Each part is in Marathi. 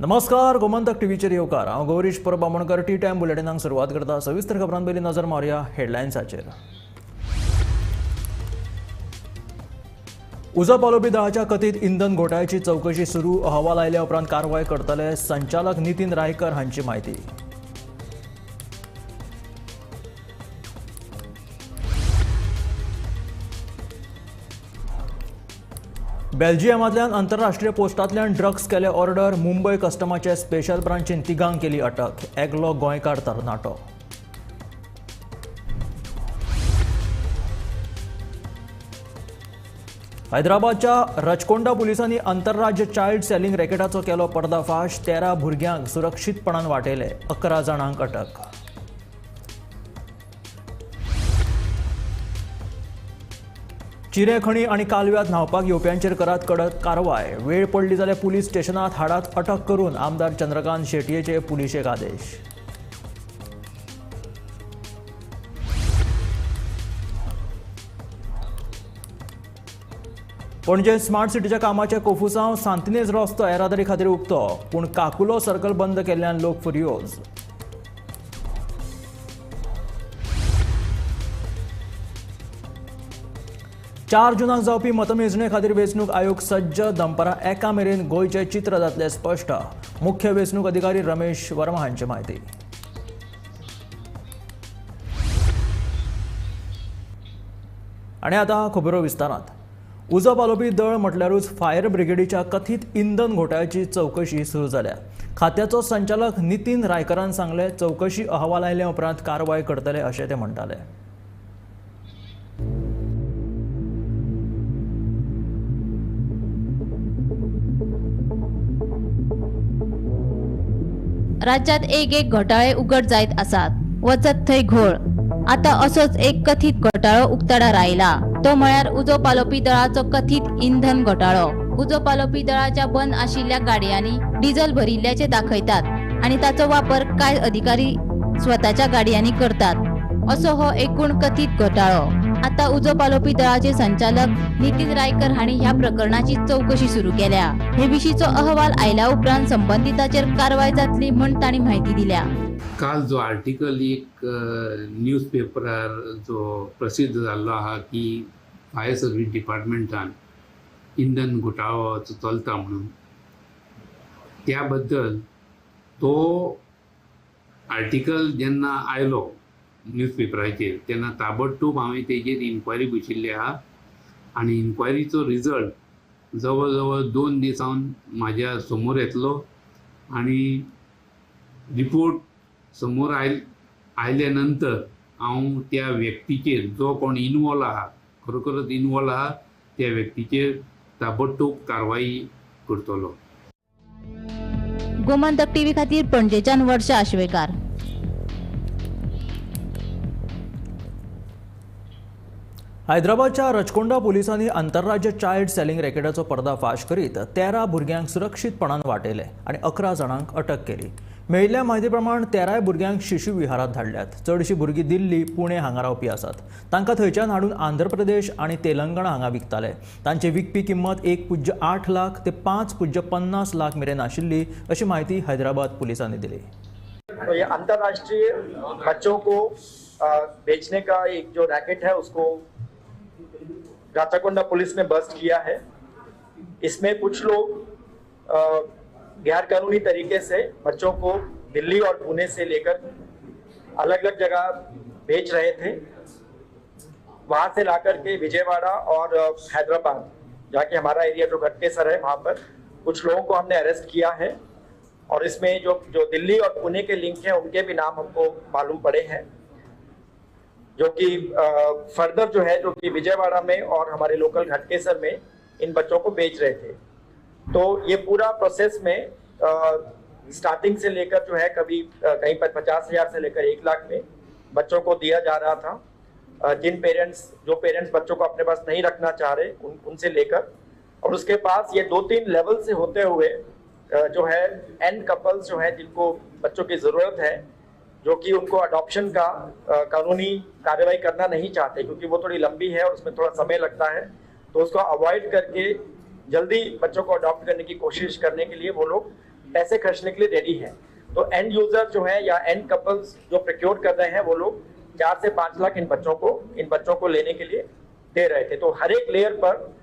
नमस्कार, गोमंतक टीव्हीचेर येवकार। हांव गौरीश परबामणकर। टी टाइम बुलेटिनाक सुरवात करता। सविस्तर खबरांत पयलीं नजर मारया हेडलायन्साचेर। उजो पालोवपी दळाच्या कथीत इंधन घोटाळ्याची चवकशी सुरू। अहवाल आयल्या उपरांत कारवाय करतले संचालक नितीन रायकर हांची माहिती। बेल्जियमांतल्यान आंतरराष्ट्रीय पोस्टांतल्यान ड्रग्स केले ऑर्डर। मुंबय कस्टमाचे स्पेशल ब्रांचीन तिगांक केली अटक। एकलो गोंयकार तरणाटो। हैदराबादच्या रचकोंडा पुलिसांनी आंतरराज्य चायल्ड सेलिंग रॅकेटाचो केलो पर्दाफाश। 13 भुरग्यांक सुरक्षीतपणान वाटयले। 11 जाणांक अटक। चिरे खणी आणि कालव्यात न्हावपाक येवप्यांचेर करात कडक कारवाय। वेळ पडली जाल्यार पुलीस स्टेशनात हाडात अटक करून आमदार चंद्रकांत शेटयेचे पुलिशेक आदेश। पणजे स्मार्ट सिटीच्या कामाचे कोफुसांव सांतिनेज रस्तो येरादारी खातीर उक्तो, पूण काकुलो सर्कल बंद केल्ल्यान लोक फुर्योज। 4 जूनाक जावपी मतमेजणे खातीर वेंचणूक आयोग सज्ज। दनपारां 1 मेरेन गोंयचे चित्र जातले स्पश्ट। मुख्य वेंचणूक अधिकारी रमेश वर्मा हांची माहिती। आनी आतां खबरो विस्तारांत। उजो पालोवपी दळ म्हटल्यारूच फायर ब्रिगेडीच्या कथीत इंधन घोटाळ्याची चवकशी सुरू जाल्या। खात्याचो संचालक नितीन रायकरान सांगले, चवकशी अहवाल आयल्या उपरांत कारवाय करतले अशें ते म्हणटाले। राज्यात एक घोटाळे उघड जायत आसात। वचत थंय घोळ। आता असोच एक कथित घोटाळो उक्ताडार आयला। तो म्हळ्यार उजो पालोवपी दळाचो कथित इंधन घोटाळो। उजो पालोवपी दळाच्या बंद आशिल्ल्या गाडयांनी डिझेल भरिल्ल्याचे दाखयतात आणि ताचो वापर कांय अधिकारी स्वताच्या गाडयांनी करतात, असो हो एकूण कथित घोटाळो। आता उजो पालोवपी दळाचे संचालक नितीन रायकर हांणी ह्या प्रकरणाची चवकशी सुरू केल्या। हे विशींचो अहवाल आयल्या उपरांत संबंधिताचेर कारवाय जातली म्हण तांणी म्हायती दिल्या। काल जो आर्टिकल एक न्यूज पेपरार जो प्रसिद्ध जाल्लो आहा की फायर सर्वीस डिपार्टमेंटान इंधन घोटाळो चलता म्हणून, त्या बद्दल तो आर्टिकल जेन्ना आयलो न्यूज पेपराचेर तेन्ना ताबडतोब हांवें तेजेर इन्क्वायरी बशिल्ली आहा आनी इन्क्वायरीचो रिजल्ट जवळ जवळ 2 दिसांन म्हाज्या समोर येतलो आनी रिपोर्ट समोर आयल्या नंतर हांव त्या व्यक्तीचेर जो कोण इनवॉल्व आहा, खरोखरच इनवॉल्व आहा, त्या व्यक्तीचेर ताबडतोब कारवाई करतलो। गोमंतक टीव्ही खातीर पणजेच्यान वर्षा आशवेकार। हैदराबादच्या रचकोंडा पुलिसांनी आंतरराज्य चायल्ड सेलिंग रॅकेटाचो पर्दाफाश करीत 13 भुरग्यांक सुरक्षीतपणान वाटयले आणि 11 जाणांक अटक केली। मेळिल्ल्या म्हायती प्रमाण 13 भुरग्यांक शिशु विहारात धाडल्यात। चडशीं भुरगीं दिल्ली, पुणे हांगा रावपी आसात। तांकां थंयच्यान हाडून आंध्र प्रदेश आणि तेलंगणा हांगा विकताले। तांची विकपी किंमत 1.8 लाख ते 5.50 लाख मेरेन आशिल्ली अशी माहिती हैदराबाद पुलिसांनी दिली। तो ये अंतर्राष्ट्रीय बच्चों को बेचने का एक जो रैकेट है उसको राचाकोंडा पुलिस ने बस्ट किया है। इसमें कुछ लोग गैर कानूनी तरीके से बच्चों को दिल्ली और पुणे से लेकर अलग अलग जगह बेच रहे थे। वहां से लाकर के विजयवाड़ा और हैदराबाद जाके हमारा एरिया जो घटकेसर है वहां पर कुछ लोगों को हमने अरेस्ट किया है और इसमें जो दिल्ली और पुणे के लिंक हैं उनके भी नाम हमको मालूम पड़े हैं, जो कि फर्दर जो है जो कि विजयवाड़ा में और हमारे लोकल घटकेसर में इन बच्चों को बेच रहे थे। तो ये पूरा प्रोसेस में स्टार्टिंग से लेकर जो है कभी कहीं पर 50,000 से लेकर 1 लाख में बच्चों को दिया जा रहा था। जो पेरेंट्स बच्चों को अपने पास नहीं रखना चाह रहे उनसे लेकर, और उसके पास ये 2-3 लेवल से होते हुए जो है एंड कपल्स जो है जिनको बच्चों की जरूरत है, जो कि उनको अडॉप्शन का कानूनी कार्रवाई करना नहीं चाहते क्योंकि वो थोड़ी लंबी है और उसमें थोड़ा समय लगता है, तो उसको अवॉइड करके जल्दी बच्चों को अडॉप्ट करने की कोशिश करने के लिए वो लोग पैसे खर्चने के लिए रेडी है। तो एंड यूजर जो है या एंड कपल्स जो प्रोक्योर कर रहे हैं वो लोग 4 से 5 लाख इन बच्चों को लेने के लिए दे रहे थे। तो हर एक लेयर पर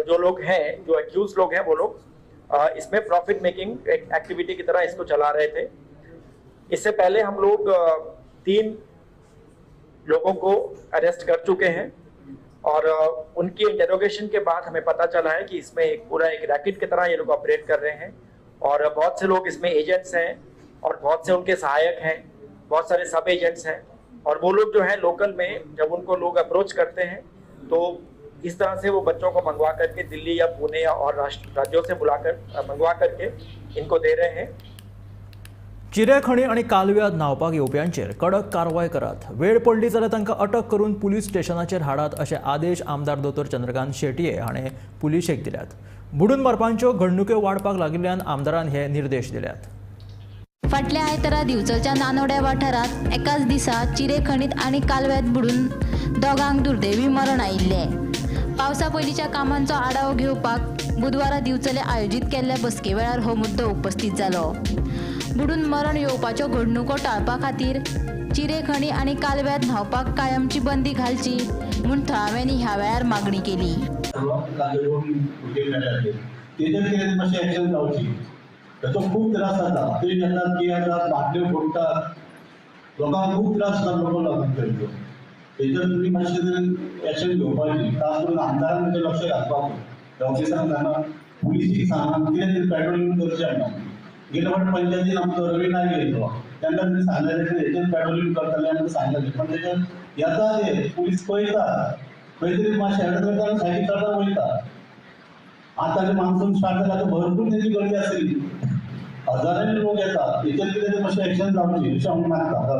जो लोग हैं, जो एक्यूज लोग हैं, वो लोग इसमें प्रॉफिट मेकिंग एक्टिविटी की तरह इसको चला रहे थे। इससे पहले हम लोग 3 लोगों को अरेस्ट कर चुके हैं और उनकी इंटेरोगेशन के बाद हमें पता चला है कि इसमें पूरा एक रैकेट की तरह ये लोग ऑपरेट कर रहे हैं और बहुत से लोग इसमें एजेंट्स हैं और बहुत से उनके सहायक हैं, बहुत सारे सब एजेंट्स हैं। और वो लोग जो है लोकल में जब उनको लोग अप्रोच करते हैं तो इस तरह से वो बच्चों को मंगवा करके दिल्ली या पुणे या और राज्यों से मंगवा करके इनको दे रहे हैं। चिरेखणी आणि कालव्यात न्हावपाक येवप्यांचेर कडक कारवाय करात, वेळ पडली जाल्यार तांकां अटक करून पुलीस स्टेशनाचेर हाडात अशे आदेश आमदार दोतोर चंद्रकांत शेटये हाणें पुलिशेक दिल्यात। बुडून मारपांच्यो घडणुको वाडपाक लागिल्ल्यान आमदारान हे निर्देश दिल्यात। फाटल्या आयतारा दिवचलच्या नानोड्या वाठारात एकाच दिसा चिरेखणीत आणि कालव्यात बुडून दोगांक दुर्दैवी मरण आयिल्ले। पावसा पयलींच्या कामांचो आढावो घेवपाक बुधवारा दिवचले आयोजीत केल्ल्या बसके वेळार हो मुद्दो उपस्थित जालो। बुडून मरण येवपाच्यो घडणुको टाळपा खातीर चिरेखणी आणि कालव्यात न्हावपाक कायमची बंदी घालची म्हूण थळाव्यांनी ह्या वेळार मागणी केली। त्याचो खूप त्रास जाता, ते येतात की येतात बाटल्यो फोडतात, लोकांक खूप त्रास जाता, लोक लागून करतो। तेजेर तुमी मातशें एक्शन घेवपाची, खास करून आमदारान तेजेर लक्ष घालपाक ऑफिसांक सांगा, पुलिसीक सांगा, कितें तरी पेट्रोलिंग करचें हांगा। गेल्या फावट पंचायतीन आमचो रवी नायक येयलो, तेन्ना तुमी सांगलेलें की हेजेर पेट्रोलिंग करतले आनी सांगलेलें, पण तेजेर येता ते पुलीस पळयता, खंय तरी मातशें हेड करता आनी सायडीक काडटा वयता। आता मान्सून स्टार्ट जाला तर भरपूर तेजी गर्दी आसली, हजारांनी लोक येतात, हेचेर कितें तरी मातशें एक्शन जावची अशें हांव मागता।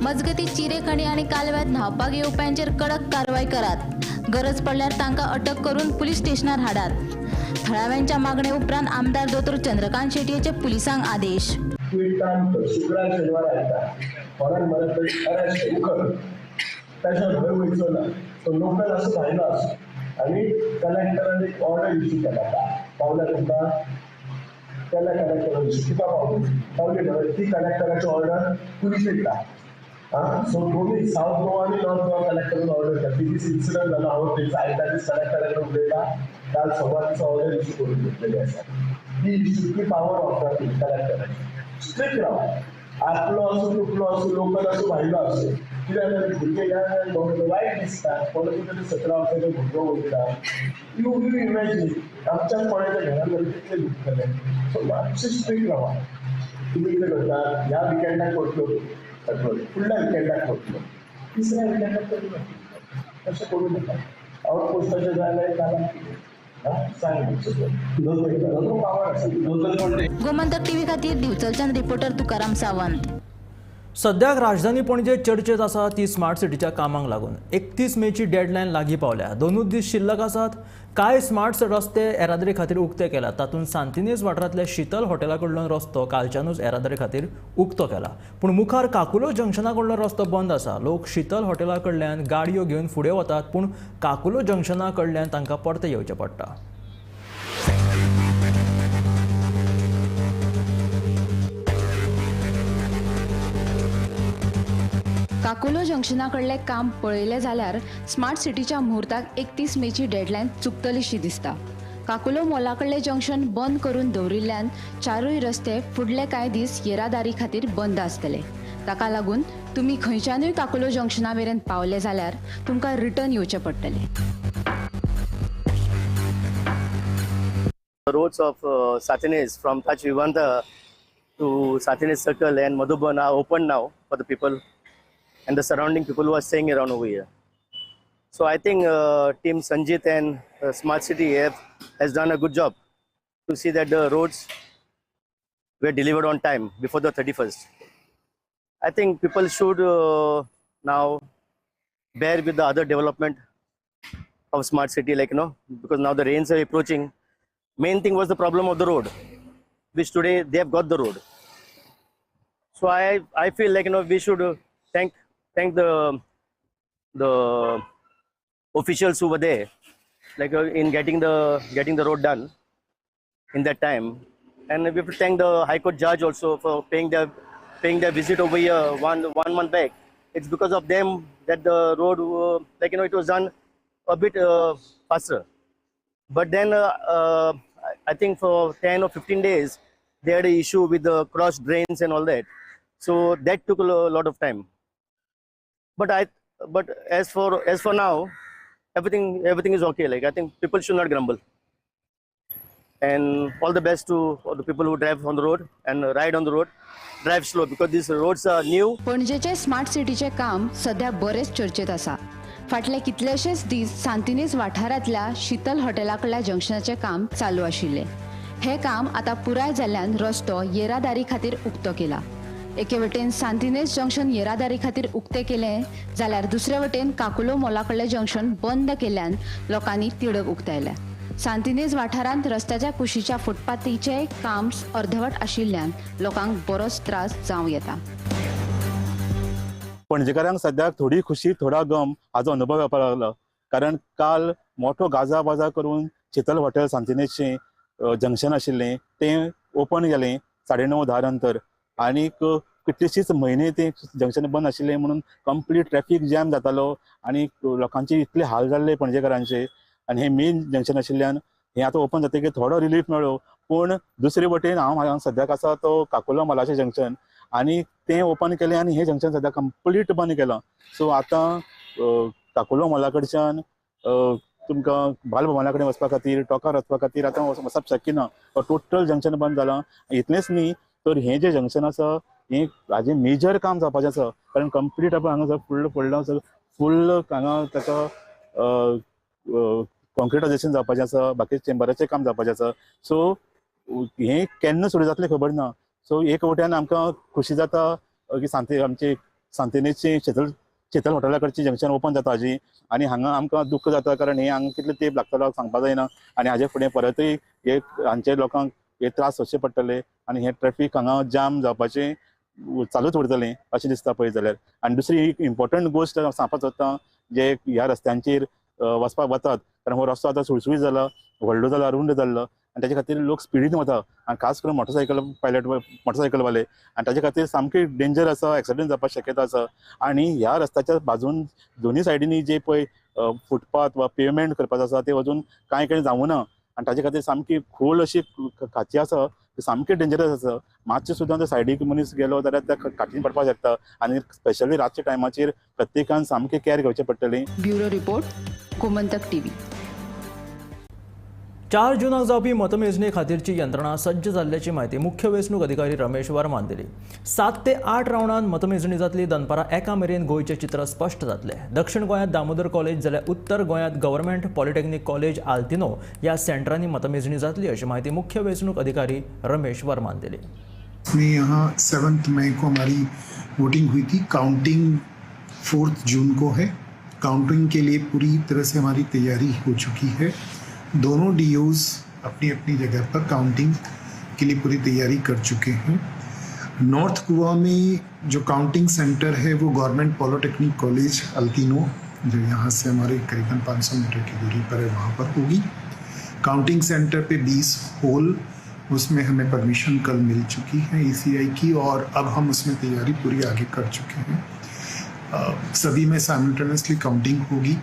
मजगती चिरेखणी आणि कालव्यात न्हावपाक येवप्यांचेर कडक कारवाय करात, गरज पडल्यार तांकां अटक करून पुलीस स्टेशनार हाडात। थळाव्यांच्या मागणे उपरांत आमदार दोतोर चंद्रकांत शेटयेचे पुलिसांक आदेश। शुक्रार शनिवार आयतार कोणाक मदत अरेस्ट उखल त्याच्या भंय वयचो ना, तो लोकल असो भायलो असो आणि कलेक्टरान एक ऑर्डर इश्यू केला पावल्या तुमकां केन्ना कलेक्टरान इश्यू कित्याक पावली न्हय ती कलेक्टराची ऑर्डर पुलीस दिता। सो दोन्ही साऊथ गोवा आणि नॉर्थ गोवा कलेक्टरान ऑर्डर केला। दीस इन्सिडंट जाला, हांव थंयचा आयता दीस कलेक्टरान उलयता, काल सोमारचो ऑर्डर इश्यू करून घेतलेली आसा। ही इतकी पावर वापरता ती कलेक्टराची। स्ट्रिक्ट रावा, आपलो असो तुपलो असो लोकल असो भायलो असो, कित्याक भुरगे वायट दिसता, कोणाचे तरी 17 वर्साचो भुरगो वयता, यू इमॅजिन आमच्याच कोणाच्या घरान कितले दुखतले। सो मातशें स्ट्रिक्ट रावा। तुम्ही कितें करता, ह्या विकेंडाक करतलो पेट्रोल, फुडल्या विकेंडाक करतलो, तिसऱ्या विकेंडाक करतलो, तशें करूं नाका। आउटपोस्टाचेर जाल्यार जालां गोमंतक टीव्ही खातीर दिवचलच्यान रिपोर्टर तुकाराम सावंत। सद्याक राजधानी पणजे चर्चेत आसा ती स्मार्ट सिटीच्या कामांक लागून 31 मेची डेडलायन लागीं पावल्या। 2 दीस शिल्लक आसात। कांय स्मार्ट रस्ते येरादारी खातीर उक्ते केल्यात, तातूंत सांतिनेज वाठारांतल्या शीतल हॉटेला कडल्यान रस्तो कालच्यानूच येरादारी खातीर उक्तो केला, पूण मुखार काकुलो जंक्शना कडलो रस्तो बंद आसा। लोक शीतल हॉटेला कडल्यान गाडयो घेवन फुडें वतात, पूण काकुलो जंक्शना कडल्यान तांकां परते येवचें पडटा। काकुलो जंक्शना कडले काम पळयले जाल्यार स्मार्ट सिटीच्या मुहूर्ताक 31 मेची डेडलायन चुकतलीशी दिसता। काकुलो मॉला कडले जंक्शन बंद करून दवरिल्ल्यान 4 रस्ते फुडले कांय दीस येरादारी खातीर बंद आसतले। ताका लागून तुमी खंयच्यानूय काकुलो जंक्शना मेरेन पावले जाल्यार तुमकां रिटर्न येवचें पडटलें। Roads of Satinez from Taj Vivanta to Satinez Circle and Madhuban are open now for the people and the surrounding people who are staying around over here. So I think Team Sanjit and Smart City has done a good job to see that the roads were delivered on time before the 31st. I think people should now bear with the other development of Smart City, like, because now the rains are approaching. Main thing was the problem of the road, which today they have got the road. So I feel like, we should thank the officials who were there, like in getting the road done in that time, and we have to thank the High Court judge also for paying their visit over here one month back. It's because of them that the road, it was done a bit faster. But then I think for 10 or 15 days, they had an issue with the cross drains and all that. So that took a lot of time. But as for now, everything is okay. Like, I think people should not grumble. And all the best to all the people who drive on the road and ride on the road. Drive slow because these roads are new. पणजेचे स्मार्ट सिटीचे काम सध्या बरेच चर्चेत आसा. फाटले कितलेशेच दीस सांतिनेज वाठारांतल्या शीतल हॉटेला कडल्या जंक्शनाचे काम चालू आशिल्ले. हे काम आता पुराय जाल्ल्यान रस्तो येरादारी खातीर उक्तो केला. एके वटेन सांतिनेज जंक्शन येरादारी खातीर उक्ते केले जाल्यार दुसरे वटेन काकुलो मोला कडले जंक्शन बंद केल्ल्यान लोकांनी तिडक उक्तायल्या. सांतिनेज वाठारांत रस्त्याच्या कुशीच्या फुटपाथीचे काम अर्धवट आशिल्ल्यान लोकांक बरोच त्रास जावं येता. पणजेकारांक सद्याक थोडी खुशी थोडा गम हाचो अनुभव येवपाक लागलो. कारण काल मोठो गाजा बाजा करून शीतल हॉटेल सांतिनेजचें जंक्शन आशिल्लें तें ओपन केलें 9:30 नंतर. आनीक कितलेशीच म्हयने तें जंक्शन बंद आशिल्लें म्हणून कंप्लीट ट्रॅफिक जॅम जातालो आनी लोकांचे इतले हाल जाल्ले पणजेकारांचे. आनी हें मेन जंक्शन आशिल्ल्यान हें आतां ओपन जातकीर थोडो रिलीफ मेळ्ळो. पूण दुसरे वटेन हांव सद्याक आसा तो काकुलो मोलाचें जंक्शन आनी तें ओपन केलें आनी हें जंक्शन सद्याक कंप्लीट बंद केलां. सो आतां काकुलो मोला कडच्यान तुमकां बालभवना कडेन वचपा खातीर टोकार वचपा खातीर आतां वचप शक्य ना. टोटल जंक्शन बंद जालां. इतलेंच न्ही तर हें जें जंक्शन आसा हें हाजें मेजर काम जावपाचें आसा. कारण कंप्लीट आपण हांगा फुल्ल पडलां फुल्ल हांगा ताका कॉन्क्रिटायझेशन जावपाचें आसा. बाकी चेंबराचें काम जावपाचें आसा. सो हें केन्ना सुरू जातलें खबर ना. सो एक वटेन आमकां खुशी जाता की आमची सांतिनेजची शीतल हॉटेला कडची जंक्शन ओपन जाता हाजी. आनी हांगा आमकां दूख जाता कारण हें हांगा कितले तेंप लागतलो सांगपाक जायना. आनी हाजे फुडें परतूय हांचे लोकांक हे त्रास सोंसचे पडटले आनी हें ट्रॅफिक हांगा जाम जावपाचें चालूच उरतलें अशें दिसता पळय जाल्यार. आनी दुसरी एक इम्पॉर्टंट गोश्ट सांगपाक सोदता जे ह्या रस्त्यांचेर वचपाक वतात. कारण हो रस्तो आतां सुळसुळीत जाला, व्हडलो जाला, रुंद जाल्लो आनी ताचे खातीर लोक स्पिडीन वता आनी खास करून मोटरसायकलवाले आनी ताचे खातीर सामकी डेंजर आसा. एक्सिडेंट जावपाची शक्यता आसा. आनी ह्या रस्त्याच्या बाजून दोनी सायडीनी जे पळय फुटपाथ वा पेवमेंट करपाचो आसा ते अजून कांय जावूं ना. आनी ताचे खातीर सामकी खोल अशी खाची आसा ती सामकी डेंजरस आसा. मातशें सुद्दां त्या सायडीक मनीस गेलो जाल्यार त्या खाटीन पडपाक शकता. आनी स्पेशली रातच्या टायमाचेर प्रत्येकान सामकें कॅर घेवचें पडटलें. Bureau report, Gomantak TV. 4 जूनाक जावपी मतमेजणी खातीरची यंत्रणा सज्ज जाल्ल्याची माहिती मुख्य वेंचणूक अधिकारी रमेश वर्मान दिली. 7 ते 8 रावंडांत मतमेजणी जातली. दनपारां 1 मेरेन गोंयचें चित्र स्पश्ट जातलें. दक्षिण गोंयांत दामोदर कॉलेज जाल्यार उत्तर गोंयांत गव्हर्मेंट पॉलिटेक्नीक कॉलेज आल्तिनो ह्या सेंटरांनी मतमेजणी जातली अशी माहिती मुख्य वेंचणूक अधिकारी रमेश वर्मान दिली. यहाँ 7 मई को हमारी वोटिंग हुई थी. काउंटिंग 4 जून को है. काउंटिंग के लिए पूरी तरह से हमारी तैयारी हो चुकी है. दोनों डीओज अपनी अपनी जगह पर काउंटिंग के लिए पूरी तैयारी कर चुके हैं. नॉर्थ गोवा में जो काउंटिंग सेंटर है वो गवर्नमेंट पॉलिटेक्निक कॉलेज अल्तिनो जो यहाँ से हमारे करीबन 500 मीटर की दूरी पर है वहाँ पर होगी. काउंटिंग सेंटर पे 20 होल, उसमें हमें परमिशन कल मिल चुकी है ECI की और अब हम उसमें तैयारी पूरी आगे कर चुके हैं. सभी में साइमल्टेनियसली काउंटिंग होगी.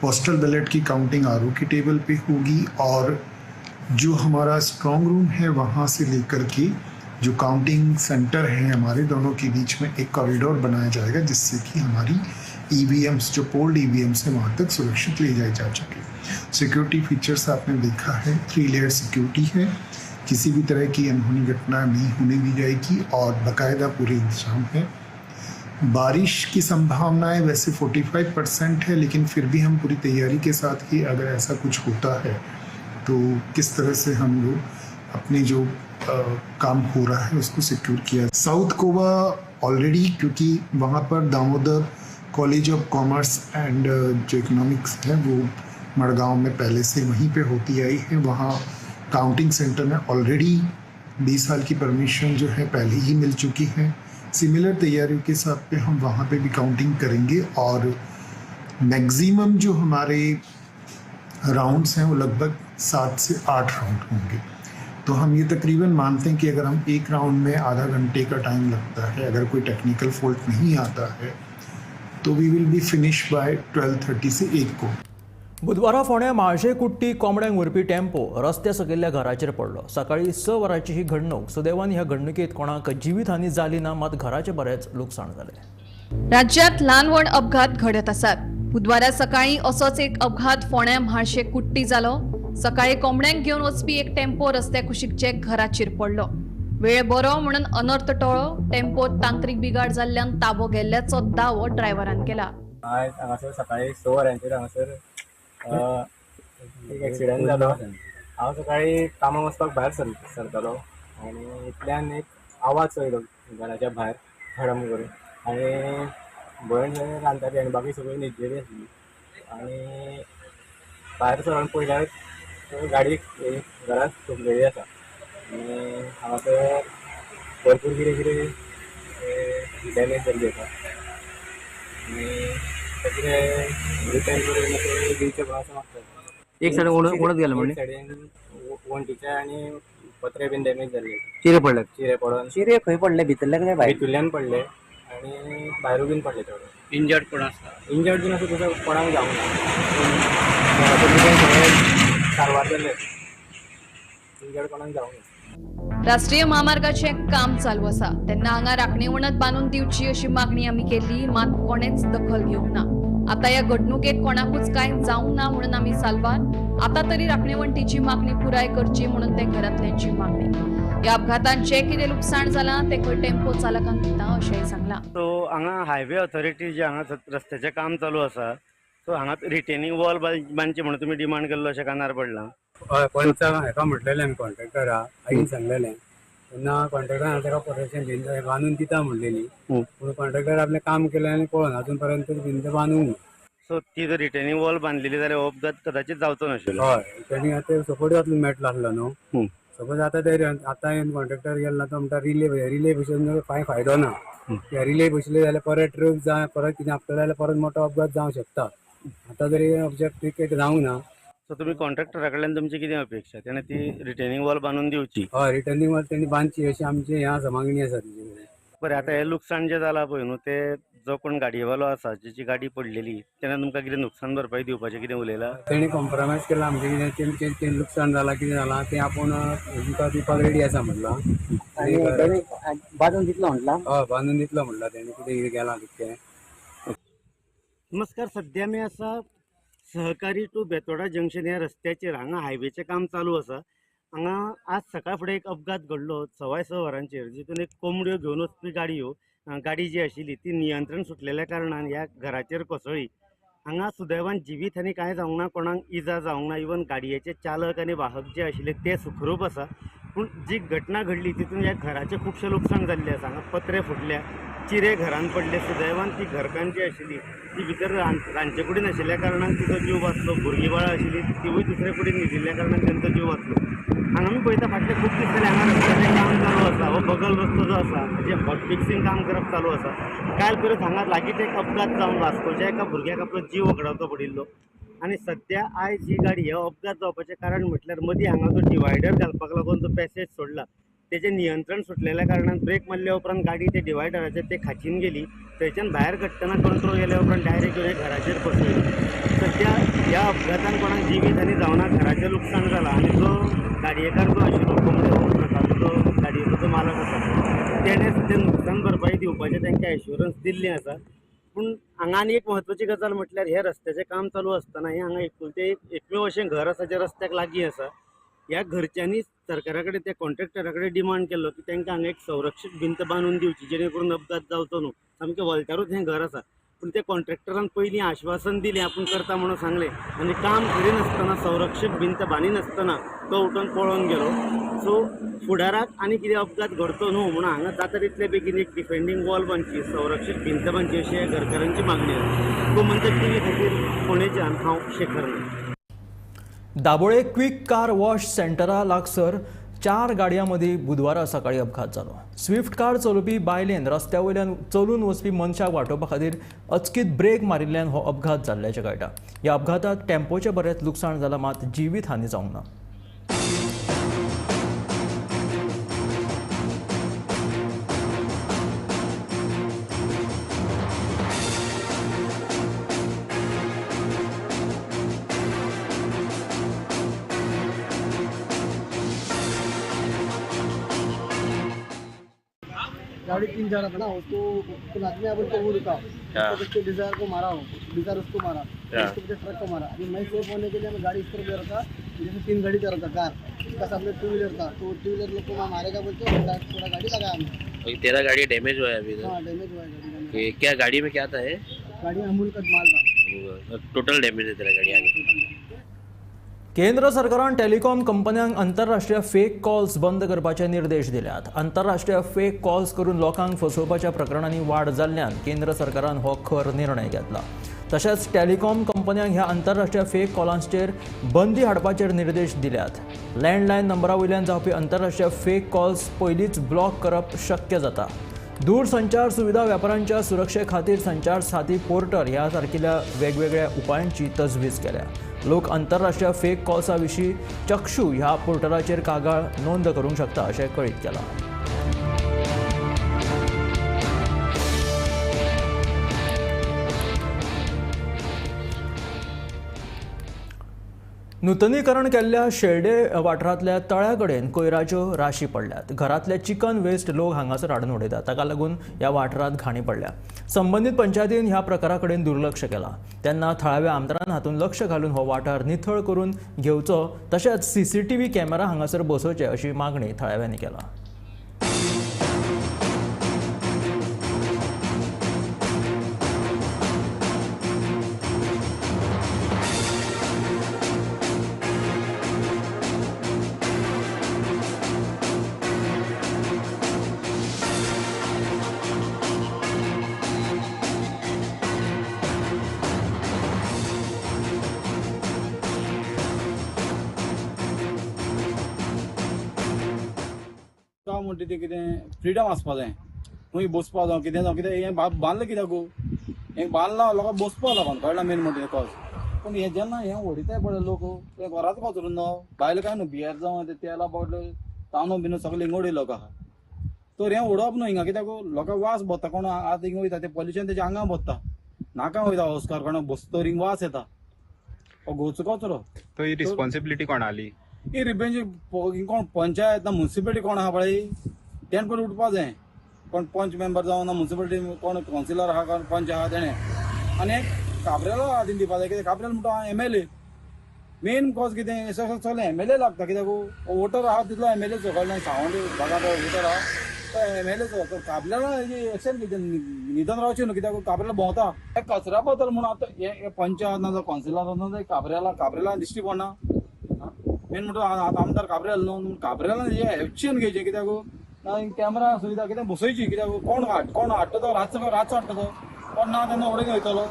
पोस्टल बैलेट की काउंटिंग RO की टेबल पे होगी और जो हमारा स्ट्रॉन्ग रूम है वहाँ से लेकर के जो काउंटिंग सेंटर है हमारे दोनों के बीच में एक कॉरिडोर बनाया जाएगा जिससे कि हमारी EVMs जो पोल्ड EVMs है वहाँ तक सुरक्षित ले जाए जा सके. सिक्योरिटी फीचर्स आपने देखा है. 3 लेयर सिक्योरिटी है. किसी भी तरह की अनहोनी घटना नहीं होने दी जाएगी और बाकायदा पूरे इंतजाम है. बारिश की संभावनाएं वैसे 45% है लेकिन फिर भी हम पूरी तैयारी के साथ ही अगर ऐसा कुछ होता है तो किस तरह से हम लोग अपने जो काम हो रहा है उसको सिक्योर किया. साउथ गोवा ऑलरेडी क्योंकि वहाँ पर Damodar college of commerce and जो इकोनॉमिक्स है वो मड़गांव में पहले से वहीं पे होती आई है. वहाँ काउंटिंग सेंटर में ऑलरेडी 20 साल की परमिशन जो है पहले ही मिल चुकी है. सिमिलर तैयारियों के साथ पे हम वहाँ पे भी काउंटिंग करेंगे और मैक्सिमम जो हमारे राउंड्स हैं वो लगभग 7 से 8 राउंड होंगे. तो हम ये तकरीबन मानते हैं कि अगर हम एक राउंड में आधा घंटे का टाइम लगता है, अगर कोई टेक्निकल फॉल्ट नहीं आता है, तो we will be finish by 12:30 से 1 को. बुधवारा फोंड्या म्हाळशे कुट्टी कोंबड्यांक व्हरपी टेम्पो रस्त्या सकयल्ल्या घराचेर पडलो. सकाळी 6 वरांची ही घडणूक. सुदैवान ह्या घडणुकेत कोणाक जिवीतहानी जाली ना, मात घराचे बरेच लुकसाण जाले. राज्यात ल्हान व्हड अपघात घडत आसात. बुधवारा सकाळी असोच एक अपघात फोंड्या म्हाळशे कुट्टी जालो. सकाळी कोंबड्यांक घेवन वचपी एक टेम्पो रस्त्या कुशीकचे घराचेर पडलो. वेळ बरो म्हणून अनर्थ टळ्ळो. टेम्पोत तांत्रीक बिगाड जाल्ल्यान ताबो गेल्ल्याचो दावो ड्रायव्हरान केला. आयज हांगासर सकाळी 6 वरांचेर हांगासर एक एक्सिडेंट जालो. हांव सकाळी कामाक वचपाक भायर सरतालो आनी इतल्यान एक आवाज येयलो घराच्या भायर धडम करून आनी भयण रांदताली आनी बाकी सगळी न्हिदलेली आसली. आनी भायर सरून पळयल्यार गाडी घरांत सुकलेली आसा आनी हांगासर भरपूर कितें कितें डॅमेज जाल्ली आसा आनी कितें रिपेर करून दिवचें पडटा असं मागता. एक सायडीन उडत गेलो म्हणजे सायडीन वणटीचे आनी पत्रे बीन डॅमेज जाल्ले. चिरे पडले. चिरे पडून चिरे खंय पडले? भितरले काय भायर? भितरल्यान पडले आनी भायरू बीन पडले थोडे. इंजर्ड कोण आसता? इंजर्ड बीन असं तसं कोणाक जावंक ना. सारवार जाल्ले इंजर्ड कोणाक जावंक ना. राष्ट्रीय महामार्गाचे काम चालू आसा तेन्ना हांगा राखणी वणत बांदून दिवची अशी मागणी आमी केल्ली, मात कोणेच दखल घेवंक ना. आता ह्या घडणुकेत कोणाकूच कांय जावंक ना म्हणून आमी साल्वार. आता तरी राखणी वणटीची मागणी पुराय करची म्हणून ते घरातल्यांची मागणी. या अपघातान जे कितें लुकसाण जालां ते टेम्पो चालकांक दिता अशेंय सांगलां. सो हांगा हायवे ऑथॉरिटी जे हांगा रस्त्याचें काम चालू आसा, सो हांगा रिटेनिंग वॉल बांदची म्हणून तुमी डिमांड केल्लो अशें कानार पडलां. हय पंच हेका म्हटलेलें आमी कॉन्ट्रॅक्टरा आईन सांगलेलें तेन्ना कॉन्ट्रॅक्टरान ताका परमिशन भिंत बांदून दिता म्हणलेली. पूण कॉन्ट्रॅक्टर आपलें काम केलें आनी पळोवन अजून पर्यंत भिंत बांदूंक ना. सो ती जर रिटेनिंग वॉल बांदलेली जाल्यार अपघात कदाचित जावचो नाशिल्लो. हय रिटर्निंग आतां सपोर्ट जातलो मेळटलो आसलो न्हू. सपोज आतां ते आतां कॉन्ट्रॅक्टर गेलो तो म्हणटा रिले बसोवन कांय फायदो ना. रिले बसले जाल्यार परत ट्रक जाय परत कितें आपल्याला जाल्यार परत मोठो अपघात जावंक शकता. आतां तरी ऑब्जेक्ट जावंक ना. सो तुमी कॉन्ट्रॅक्टरा कडल्यान तुमची कितें अपेक्षा? तेणें ती रिटेनिंग वॉल बांदून दिवची. हय रिटर्निंग वॉल तेणी बांदची अशी आमची हें आसा मागणी आसा तेजे कडेन. बरें, आतां हें लुकसाण जें जालां पळय न्हू, ते जो कोण गाडयेवालो आसा जेची गाडी पडलेली तेणें तुमकां कितें नुकसाण भरपाई दिवपाचें कितें उलयलां? तेणी कॉम्प्रोमायज केला आमचें कितें तेंचें लुकसाण जालां कितें जालां तें आपूण तुमकां दिवपाक रेडी आसा म्हटलां. बांदून दितलो म्हटलां? हय बांदून दितलो म्हटलां तेणी कितें गेलां तितकें. नमस्कार, सध्या मी आसा सहकारी टू बेतोडा जंक्शन ह्या रस्त्याचेर. हांगा हायवेचें काम चालू आसा. हांगा आज सकाळ फुडें एक अपघात घडलो 6:15 वरांचेर, जितून एक कोंबड्यो घेवन वचपी गाडी जी आशिल्ली ती नियंत्रण सुटलेल्या कारणान ह्या घराचेर कोसळ्ळी. हांगा सुदैवान जिवीत आनी कांय जावंक ना, कोणाक इजा जावंक ना. इवन गाडयेचे चालक आनी वाहक जे आशिल्ले ते सुखरूप आसा. पूण जी घटना घडली तितून ह्या घराचें खुबशें लुकसाण जाल्लें आसा. हांगा पत्रे फुटल्या, चिरे घरान पडले. सुदैवान ती घरकान्न जी आशिल्ली ती भितर रांदचे कुडीन आशिल्ल्या कारणान तिचो जीव वाचलो. भुरगीं बाळां आशिल्ली तिवूय दुसरे कुडीन न्हिदिल्ल्या कारणान तांचो जीव वाचलो. हांगा आमी पळयता फाटले खूब दीस जाले हांगा रस्त्याचें काम चालू आसा. हो बगल रस्तो जो आसा हाजे हॉट फिक्सिंग काम करप चालू आसा. काल परत हांगा लागींच एक अपघात जावन वास्कोच्या एका भुरग्याक आपलो जीव वगडावचो पडिल्लो. आनी सध्या आयज ही गाडी हो अपघात जावपाचें कारण म्हटल्यार मदीं हांगा जो डिवायडर घालपाक लागून जो पॅसेज सोडला तेजें नियंत्रण सुटलेल्या कारणान ब्रेक मारल्या उपरांत गाडी ते डिवायडराचेर ते खाचीन गेली. थंयच्यान भायर काडटना कंट्रोल गेल्या उपरांत डायरेक्ट येवन घराचेर कोसळ्ळी. सध्या ह्या अपघातान कोणाक जिवीत आनी जावना, घराचें लुकसाण जालां. आनी जो गाडयेकार जो आशिल्लो कोंबड्यो जो गाडयेचो जो मालक आसा तेणें सध्या नुकसान भरपाई दिवपाचें तांकां एश्युरन्स दिल्लें आसा. पूण हांगा आनी एक म्हत्वाची गजाल म्हटल्यार हे रस्त्याचें काम चालू आसतना हें हांगा एकुलतें एकमेव अशें घर आसा जें रस्त्याक लागीं आसा. ह्या घरच्यांनी सरकारा कडेन त्या कॉन्ट्रॅक्टरा कडेन डिमांड केल्लो की तांकां हांगा एक संरक्षीत भिंत बांदून दिवची जेणे करून अपघात जावचो न्हू. सामकें वलतारूच हें घर आसा. पूण त्या कॉन्ट्रॅक्टरान पयलीं आश्वासन दिलें आपूण करता म्हणून सांगलें आनी काम करिनासतना संरक्षीत भिंत बांदिनासतना तो उठून पळोवन गेलो. सो फुडाराक आनी कितें अपघात घडचो न्हू म्हणून हांगा जाता तितले बेगीन एक डिफेंडींग वॉल बांदची, संरक्षीत भिंत बांदची अशी ह्या घरकारांची मागणी आसा. गोमंतक टीव्ही खातीर पुणेच्यान हांव शेखर नायक. दाबोळे क्विक कार वॉश सेंटरा लागसर 4 गाडयांमदीं बुधवारा सकाळी अपघात जालो. स्विफ्ट कार चलोवपी बायलेन रस्त्या वयल्यान चलून वचपी मनशाक वाटावपा खातीर अचकीत ब्रेक मारिल्ल्यान हो अपघात जाल्ल्याचें कळटा. ह्या अपघातांत टेम्पोचें बरेंच लुकसाण जालां, मात जिवीत हानी जावंक ना. गाड़ी 3-4 था ना, उसको कोई आदमी आकर के वो रुका, उसके डिजायर को मारा, डिजायर उसको मारा, उसके पीछे ट्रक को मारा। अभी मैं सेफ होने के लिए मैं गाड़ी इस तरफ ले रहा था, जैसे 3 गाड़ी चल रहा था कार, उसका सामने 2 व्हीलर था, तो 2 व्हीलर लोग को मारेगा बोलते थोड़ा गाड़ी लगाया हमने। तेरा गाड़ी डैमेज हुआ है अभी तक? हाँ डैमेज हुआ है गाड़ी का। क्या गाड़ी में क्या था? है गाड़ी अमूल का माल था, टोटल डॅमेज आहे तेरा गाडी आगे? केंद्र सरकारान टेलिकॉम कंपन्यांक आंतरराष्ट्रीय फेक कॉल्स बंद करपाचे निर्देश दिल्यात. आंतरराष्ट्रीय फेक कॉल्स करून लोकांक फसोवपाच्या प्रकरणांनी वाड जाल्ल्यान केंद्र सरकारान हो खर निर्णय घेतला. तशेंच टेलिकॉम कंपन्यांक ह्या आंतरराष्ट्रीय फेक कॉल्सांचेर बंदी हाडपाचेर निर्देश दिल्यात. लँडलायन नंबरा वयल्यान जावपी आंतरराष्ट्रीय फेक कॉल्स पयलींच ब्लॉक करप शक्य जाता. दूरसंचार सुविधा व्यापाऱ्यांच्या सुरक्षे खातीर संचार साथी पोर्टल ह्या सारकिल्या वेगवेगळ्या उपायांची तजवीज केल्या. लोक आंतरराष्ट्रीय फेक कॉल्सा विशीं चक्षू ह्या पोर्टलाचेर कागाळ नोंद करूंक शकता अशें कळीत केलां. नूतनीकरण केल्ल्या शेल्डे वाठारांतल्या तळ्या कडेन कोयराच्यो राशी पडल्यात. घरांतले चिकन वेस्ट लोक हांगासर हाडून उडयतात. ताका लागून ह्या वाठारांत घाणी पडल्या. संबंदीत पंचायतीन ह्या प्रकारा कडेन दुर्लक्ष केलां. तेन्ना थळाव्या आमदारान हातूंत लक्ष घालून हो वाठार नितळ करून घेवचो, तशेंच CCTV कॅमेरा हांगासर बसोवचे अशी मागणी थळाव्यांनी केला. म्हणटा तें कितें फ्रिडम आसपा जाय, खंय बसपा जावं कितें जावं, कितें हें बांदलें कित्याक गो? हें बांदलां लोकांक बसपा लागून, कळ्ळां मेन म्हणटा तें कॉज. पूण हें जेन्ना हें उडयताय पळय लोक, तें घरांत कचरून न्हू, भायलें काय न्हू, बियर जावं तें तेला बाटल्यो तांदूळ बिनो सगळें हिंगा उडयलो लोक आहा. तर हें उडोवप न्हू हिंगा, कित्याक लोकांक वास भोगता. कोण आतां हिंगा वयता तें पॉल्युशन तेच्या आंगां भोगता, नाका वयता हॉस्कार कोणा बसता तर हिंगा वास येता. हो गोचो कचरो तो ही रिस्पॉन्सिबिलिटी कोणाली? ही रिपेंज कोण पंचायत ना म्युन्सिपालिटी कोण आहा पळय तेणें पयलीं उठपा जाय. कोण पंच मेंबर जावं ना म्युन्सिपालिटी कोण कावन्सिलर आहा कोण पंच आहा तेणें. आनी काबरेलो हातीन दिवपा जाय. कित्याक काबरेल म्हणटा MLA मेन कॉज कितें सगळें MLA लागता. कित्याक वोटर आहा तितलो MLA चो, कळ्ळें? सावंड भागांत वोटर आहा तो MLA चो. काबरेला हेजी एक्शन कितें निधन रावचें न्हू, कित्याक काबरेला भोंवता. कचऱ्या बद्दल म्हणून आतां हे पंच आहा ना जावं कावन्सिलर आहा ना काबरेला दिश्टी पडना. मेन म्हणटा आमदार काबरेल न्हू, काबरेलान हेजें एक्शन घेवचें. कित्याक कॅमेरा सुविधा कितें बसोवची. कित्याक कोण हाडटा तो रातचो हाडटा तो, कोण ना तेन्ना उडोवन वयतलो.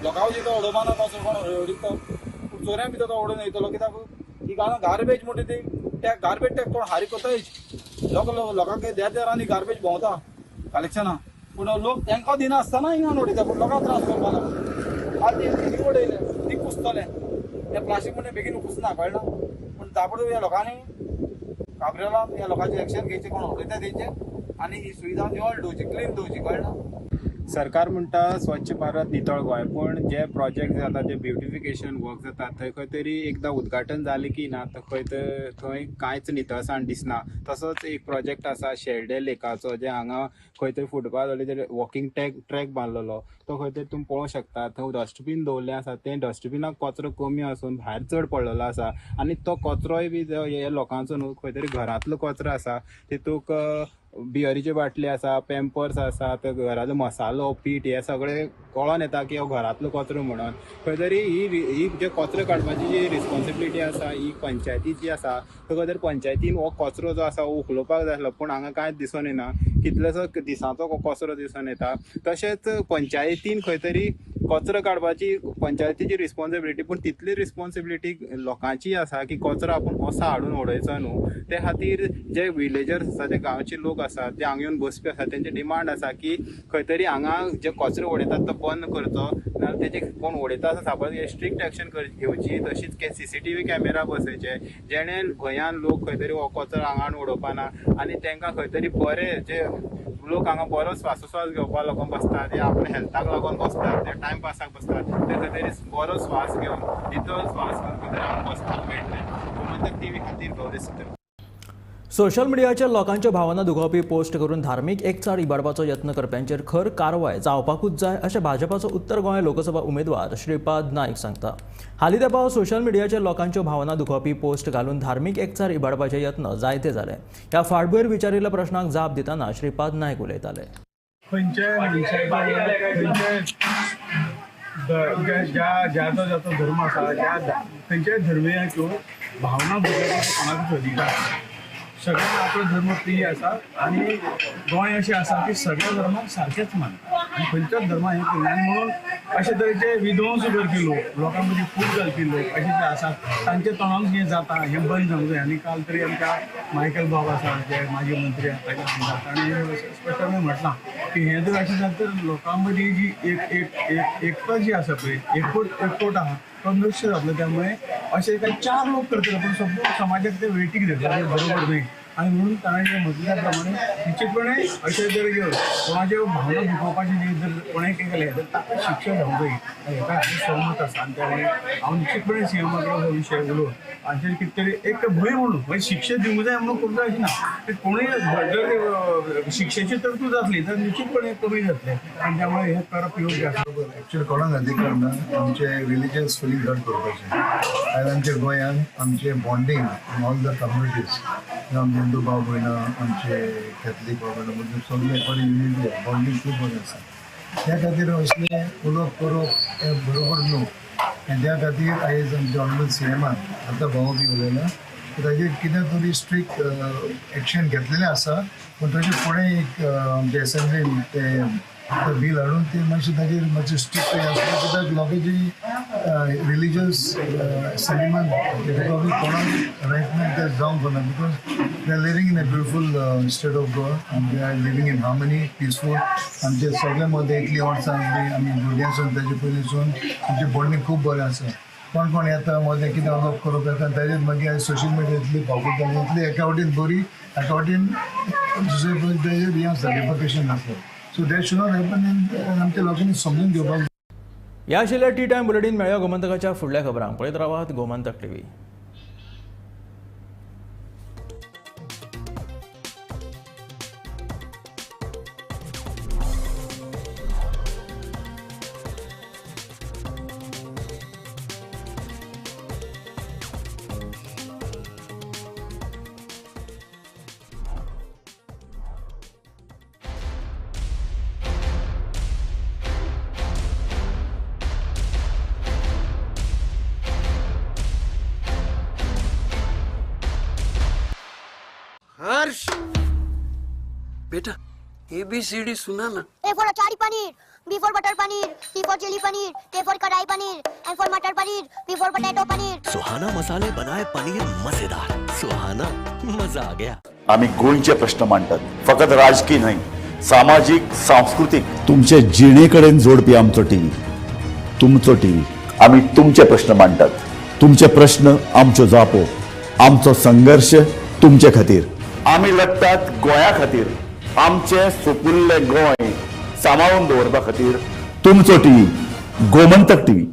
लोकां वयता तो उडोवपा ना तो कोण उडयता, चोऱ्यां भितर तो उडोवन वयतलो. कित्याक ही गार्बेज म्हणटा ती त्या गार्बेज टॅक्स कोण हारी कोतायच. लोकांक देरांनी गार्बेज भोंवता कलेक्शनां, पूण लोक तांकां दिनासतना हिंगा उडयता. पूण लोकांक त्रास करपा लागून आतां ती उडयलें ती कुसतलें. तें प्लास्टीक म्हणटा बेगीन कुसना, कळना? पूण ताबडतोब ह्या लोकांनी काबरेलान ह्या लोकांचें एक्शन घेवचें, कोण उडयता तेंचें, आनी ही सुविधा निवळ दवरची, क्लीन दवरची, कळना? सरकार म्हणटा स्वच्छ भारत नितळ गोंय, पूण जे प्रोजेक्ट जाता जे ब्युटिफिकेशन वर्क जाता थंय खंय तरी एकदां उद्घाटन जालें की ना थंय कांयच नितळसाण दिसना. तसोच एक प्रोजेक्ट आसा शेल्डे लेकाचो, जे हांगा खंय तरी फुटपाथ वयले वॉकिंग ट्रॅक बांदलेलो तो खंय तरी तुमी पळोवंक शकता. थंय डस्टबीन दवरलें आसा, तें डस्टबिनाक कचरो कमी आसून भायर चड पडलेलो आसा. आनी तो कचरोय बी हे लोकांचो न्हू, खंय तरी घरांतलो कचरो आसा. तितूंक बियरीच्यो बाटली आसा, पॅम्पर्स आसा, घराचो मसालो पीठ हे सगळें कळोन येता की हो घरांतलो कचरो म्हणून. खंय तरी ही जे कचरो काडपाची जी रिस्पॉन्सिबिलिटी आसा ही पंचायतीची आसा. खंय तरी पंचायतीन हो कचरो जो आसा उखलोवपाक जाय आसलो, पूण हांगा कांयच दिसून येना. कितलेसो दिसांचो कचरो दिसून येता. तशेंच पंचायतीन खंय तरी कचरो काडपाची पंचायतीची रिस्पॉन्सिबिलिटी, पूण तितली रिस्पॉन्सिबिलिटी लोकांची आसा की कचरो आपूण असो हाडून उडयचो न्हू. ते खातीर जे विलेजर्स आसा, जे गांवचे लोक आसात, जे हांगा येवन बसपी आसात, तेंचे डिमांड आसा की खंय तरी हांगा जे कचरो उडयतात तो बंद करचो. नाजाल्यार तेजे कोण उडयता आसा सापड स्ट्रिक्ट एक्शन घेवची. तशीच CCTV कॅमेरा बसोवचे, जेणे गोंयान लोक खंय तरी हो कचरो हांगा उडोवपाना. आनी तांकां खंय तरी बरें जे लोक हांगा बरो स्वासोस्वास घेवपा लागून बसतात, ते आपल्या हेल्थाक लागून बसतात, ते टायमपासाक बसतात, ते खंय तरी बरो स्वास घेवन नितळ स्वास घेवन खंय तरी हांगा बसपाक मेळटलें. गोमंतक TV खातीर गौरी सुतर. सोशल मिडियाचेर लोकांच्यो भावना दुखोवपी पोस्ट करून धार्मीक एकचार इबाडपाचो यत्न करप्यांचेर खर कारवाय जावपाकूच जाय अशें भाजपाचो उत्तर गोंय लोकसभा उमेदवार श्रीपाद नाईक सांगता. हालीं तेंपाव सोशल मिडियाचेर लोकांच्यो भावना दुखोवपी पोस्ट घालून धार्मीक एकचार इबाडपाचे यत्न जायते जाले. ह्या फाटभुंयेर विचारिल्ल्या प्रश्नाक जाप दितना श्रीपाद नाईक उलयताले. ज्याचो धर्म आसा खंयच्याय धर्मियाच्यो भावना दुखोवपाचो कोणाकूच अधिकार ना. सगळ्यांक आपलो धर्म प्रिय आसा आनी गोंय अशें आसा की सगळ्या धर्माक सारकेंच मानता आनी खंयच्याच धर्माक हें केलें आनी म्हणून अशे तरेचे विध्वंस करपी लोक लोकां मदीं फूट घालपी लोक अशे जे आसात तांचे तोंडाक जें जाता हें बंद जावंक जाय. आनी काल तरी आमच्या मायकल बाब आसा जे माजी मंत्री आतांचे आमदार ताणें स्पश्टपणे म्हटलां की हें जर अशें जालें तर लोकां मदीं जी एकता जी आसा पळय एकवट आहा तो नश्ट जातलो. त्यामुळे असे काही 4 लोक करतले पण संपूर्ण समाजाक ते वेळटीक धरले बरोबर नाही. आणि म्हणून ताणें जे म्हटल्या प्रमाणे निश्चितपणे अशे जर कोणाचे भावना दुखोवपाचे जे जर कोणें केलें तर ताका शिक्षा जावंक जाय हेका हांव सहमत आसा. आनी त्यामुळे हांव निश्चितपणे सीएमा कडेन हो विशय उलोवन हांचेर कितें तरी एक भंय म्हणून म्हणजे शिक्षा दिवंक जाय म्हणून करूंक जाय अशें ना. कोणूय जर शिक्षेची तरतूद आसली तर निश्चितपणे कमी जातले आनी त्यामुळे हे करप योग्य आसा. एक्चुअली कोणाक अधिकार ना आमचे रिलिजियस फिलींग हर्ट करपाचें. आयज आमच्या गोंयांत आमचे bonding in all the communities आमचे हिंदू भाव भयणां आमचे कॅथलीक भाव भयणां म्हणजे सगळे बरी युनिटी बॉन्डिंग खूब बरें आसा. त्या खातीर असले उलोवप करप हें बरोबर न्हू. आनी त्या खातीर आयज आमच्या ऑनरेबल सीएमान आतां भाऊ बी उलयला ताजेर कितें तरी स्ट्रिक्ट एक्शन घेतलेलें आसा. पूण ताचे फुडें एक आमच्या एसेंब्लीन ते बील हाडून ते मातशें ताजेर मातशें स्ट्रिक्ट आसता कित्याक लोकांची रिलिजियस सेलिमान कोणाक रायट ते जावंक जायना. Because they are living in a beautiful state of Goa आनी they are living in harmony peaceful. आमचे सगळे मदें इतली वर्सां आसली आमी भुरग्यांसून ताजे पयलींसून आमचे बॉन्डिंग खूब बरें आसा. कोण येता मदें कितें उलोवप करप येता ताजेर मागीर सोशल मिडिया इतली पावफूल जाली इतली एका वटेन बरी एका वटेन दुसरे ताजेर हें आसता रिपरकशन आसता. So that should not happen आनी आमच्या लोकांनी समजून घेवपाक. ह्या आशिल्ल्या टी टायम बुलेटीन मेळ्या गोमंतकाच्या फुडल्या खबरांक पळयत रावात गोमंतक टीव्ही. हर्ष बेटा ABCD सुना ना. A for achari paneer, B for butter paneer, C for chili paneer, K for kadai paneer, M for matar paneer, P for potato paneer. Suhana मसाले बनाए पनीर मजेदार. सुहाना मजा आ गया. आम्ही गोंयचे प्रश्न मांडतात फकत राजकीय नाही सामाजिक सांस्कृतिक. तुमचे जिणेकडेन जोडपी आमचो टीव्ही तुमचो टीव्ही. आम्ही तुमचे प्रश्न मांडतात. तुमचे प्रश्न आमच्यो जापो. आमचो संघर्ष तुमचे खातीर. आम्ही लढतात गोंया खातीर. आमचे सोपुल्ले गोंय सांबाळून दवरपा खातीर. तुमचो टीव्ही गोमंतक टीव्ही.